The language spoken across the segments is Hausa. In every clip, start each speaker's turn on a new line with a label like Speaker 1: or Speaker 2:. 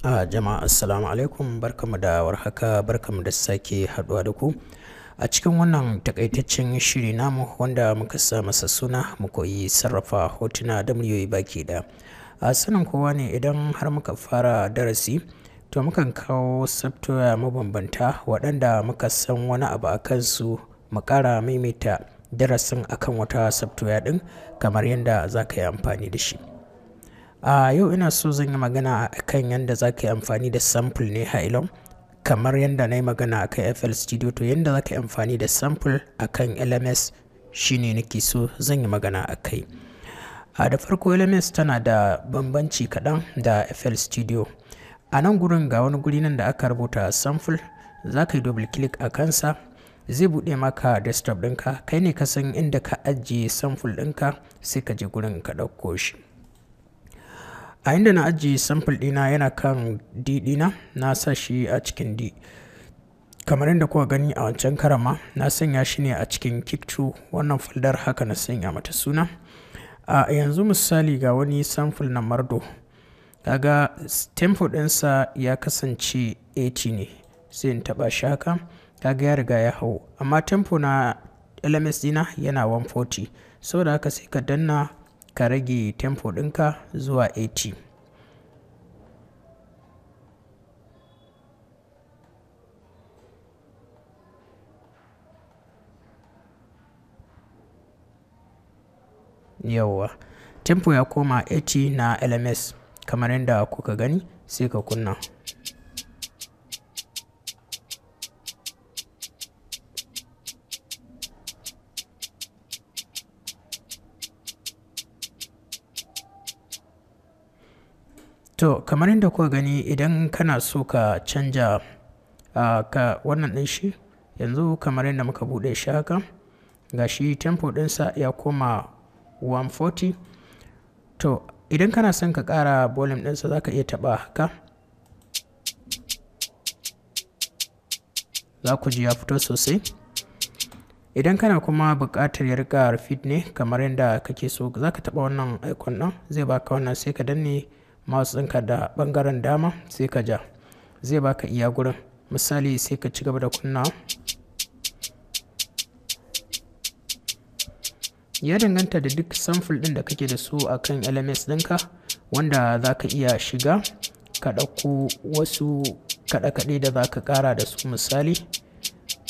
Speaker 1: Jama'a assalamu alaikum, barkamu da warhaka, barkamu da sake haduwa da ku a cikin wannan takaitaccen shiri namu wanda muka sa masa suna mu koyi sarrafa hotuna da muryoyi baki da. A sanin kowa ne idan har muka fara darasi to mukan kawo software mabambanta waɗanda muka san wani abu a kansu mu ƙara maimaita darasin akan wata software ɗin kamar yadda za ka yi amfani da shi. A yau ina so zan yi magana akan yadda za ka yi amfani da sample ne hailon kamar yadda na yi magana akan FL Studio, to yadda za ka yi amfani da sample akan LMS shine nake so zan yi magana akai. Da farko LMS tana da bambanci kaɗan da FL Studio. A nan gurin ga wani guri nan da aka rubuta sample, za ka yi double click a kansa zai buɗe maka desktop ɗinka, kai ne ka san inda ka ajiye sample ɗinka sai ka je gurin ka ɗauko shi. A inda na ajiye sample ɗina yana kan D ɗina, na sa shi a cikin D. Kamar yadda kuka gani a wancan karama na sanya shi ne a cikin Kick2, wannan folder haka na sanya mata suna. A yanzu misali ga wani sample na Mardo, kaga tempo ɗinsa ya kasance 80 ne, sai in taɓa shi haka, kaga ya riga ya hau, amma tempo na LMS ɗina yana 140, saboda haka sai ka danna ka rage tempo ɗinka zuwa 80. Yawwa, tempo ya koma 80 na LMS kamar yadda kuka gani, sai ka kunna. To kamar yadda kuka gani, idan kana so ka canja ka wannan ɗin shi, yanzu kamar yadda muka buɗe shi haka, ga shi tempo ɗinsa ya koma 140. To idan kana son ka ƙara volume ɗinsa za ka iya taɓa haka, za ku ji ya fito sosai. Idan kana kuma buƙatar ya riƙa repeat ne kamar yadda kake so, za ka taɓa wannan icon ɗin, zai baka wannan, sai ka danne mouse ɗinka da ɓangaren dama sai ka ja, zai baka iya gurin. Misali sai ka ci gaba da kunna. Ya danganta da duk sample ɗin da kake da su akan LMS ɗinka, wanda za ka iya shiga ka ɗauko wasu kaɗe-kaɗe da za ka ƙara da su. Misali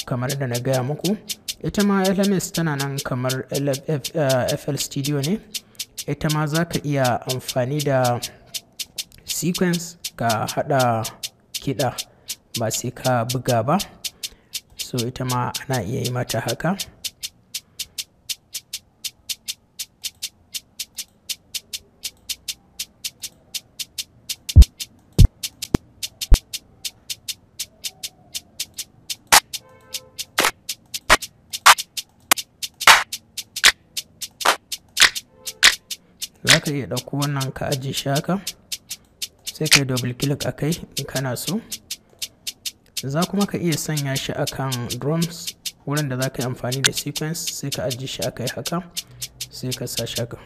Speaker 1: kamar da na gaya muku, ita ma LMS tana nan kamar FL Studio ne, ita ma za ka iya amfani da sequence ka haɗa kiɗa ba sai ka buga ba, so ita ma ana iya yi mata haka. Za ka iya ɗauko wannan ka ajiye shi haka, sai ka yi double click a kai in kana so. Za kuma ka iya sanya shi akan drums, wurin da za ka yi amfani da sequence, sai ka ajiye shi a kai haka, sai ka sa shi haka.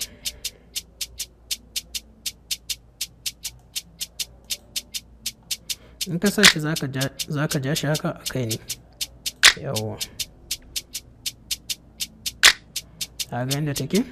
Speaker 1: In ka sa shi za ka ja shi haka a kai ne. Yawwa, a ga yadda take.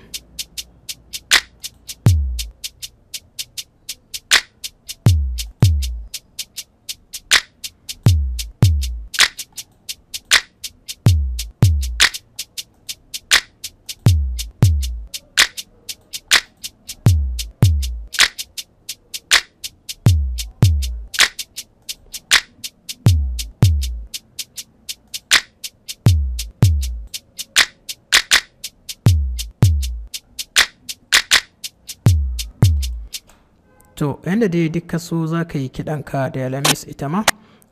Speaker 1: To yadda dai duka so za ka yi kiɗanka da LMS ita ma,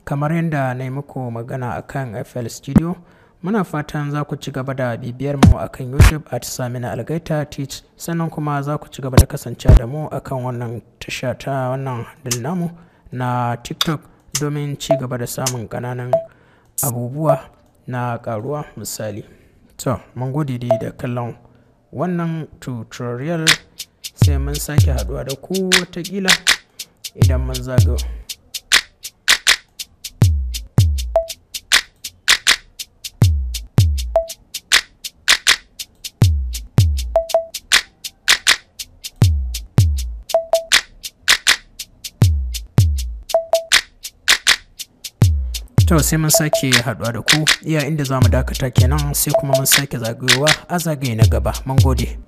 Speaker 1: kamar yadda na yi muku magana akan FL Studio. Muna fatan za ku ci gaba da bibiyar mu akan YouTube @Samina Algaita Teach, sannan kuma za ku ci gaba da kasancewa da mu akan wannan tasha ta wannan handle namu na TikTok domin ci gaba da samun ƙananan abubuwa na ƙaruwa misali. To mun gode dai da kallon wannan tutorial, sai mun sake haduwa da ku watakila idan mun zagayo. To sai mun sake haɗuwa da ku iya inda za mu dakata kenan, sai kuma mun sake zagayowa a zagaye na gaba. Mun gode.